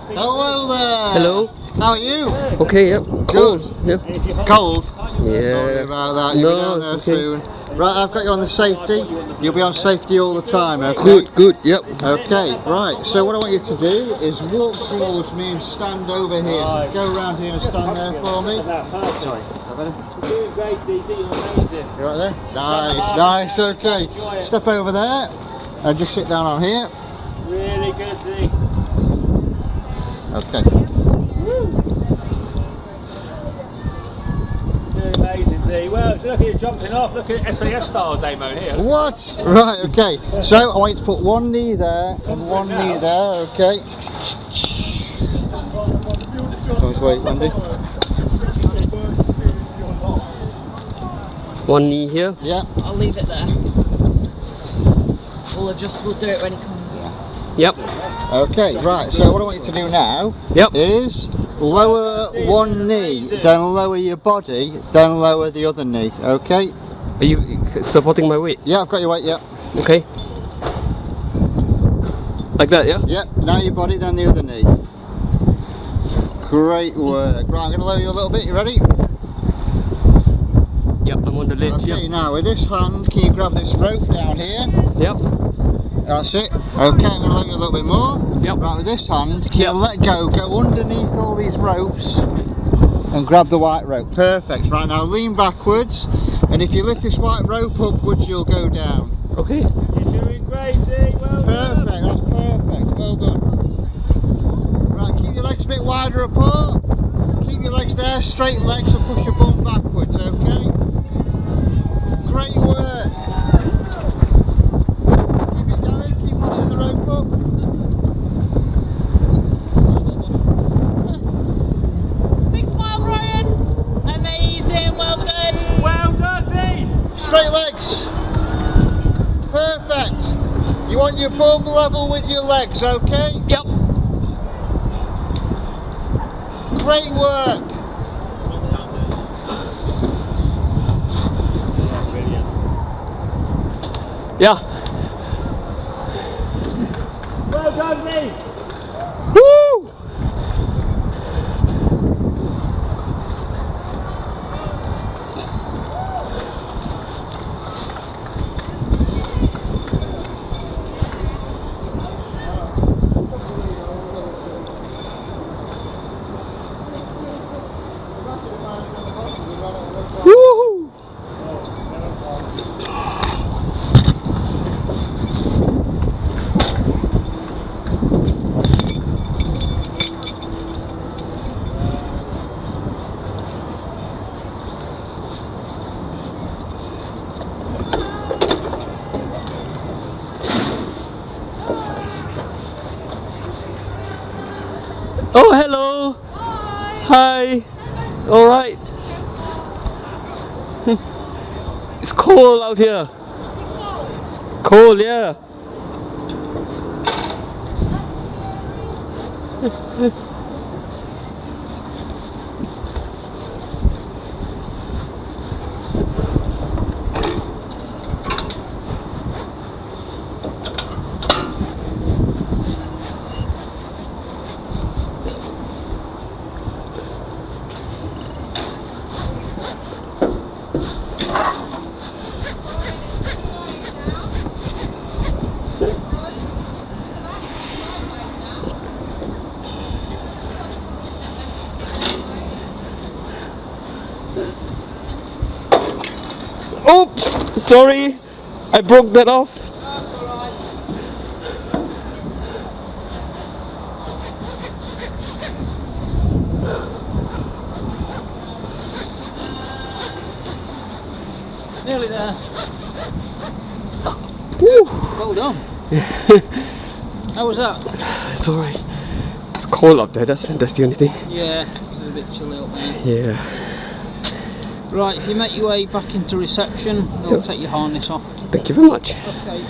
Hello there. Hello. How are you? Okay, yep. Good. Yep. Cold? Yeah. Sorry about that. You'll be down there okay. soon. Right, I've got you on the safety. You'll be on safety all the time, okay? Good, good, yep. Okay, right. So what I want you to do is walk towards me and stand over here. So go around here and stand there for me. Sorry. You're great, DD. You're amazing. You right there? Nice, nice. Okay. Step over there and just sit down on here. Really good, D. Okay. You're amazing, D. Well, look at you jumping off. Look at SAS style demo here. What? Right, okay. So I want you to put one knee there and one knee there, okay? Just wait, Andy. One knee here. Yeah. I'll leave it there. We'll adjust, we'll do it when it comes. Yep. Okay, right, so what I want you to do now is lower one knee, then lower your body, then lower the other knee, okay? Are you supporting my weight? Yeah, I've got your weight, yeah. Okay. Like that, yeah? Yep, now your body, then the other knee. Great work. Right, I'm going to lower you a little bit, you ready? Yep, I'm on the ledge. Okay, Yep. now with this hand, can you grab this rope down here? Yep. That's it. Okay, I'm going to lower you a little bit more. Yep. Right, with this hand, can you let go underneath all these ropes and grab the white rope. Perfect. Right, now lean backwards, and if you lift this white rope upwards, you'll go down. Okay. You're doing great, D. Well done. Perfect, that's perfect. Well done. Right, keep your legs a bit wider apart. Keep your legs there, straight legs, and push your bum backwards, okay? Great work. Keep it going, keep pushing the rope up. Big smile, Brian. Amazing, well done. Well done, D. Straight legs. Perfect. You want your bum level with your legs, okay? Yep. Great work. Yeah. Well done, D. Woo! Woohoo! Oh, hello. Hi. All right. It's cold out here. Cold, yeah. Oops, sorry, I broke that off. That's alright. Nearly there. Woo. Well done. How was that? It's alright. It's cold up there, that's the only thing. Yeah, it's a bit chilly up there. Yeah. Right, if you make your way back into reception, we'll take your harness off. Thank you very much. Okay.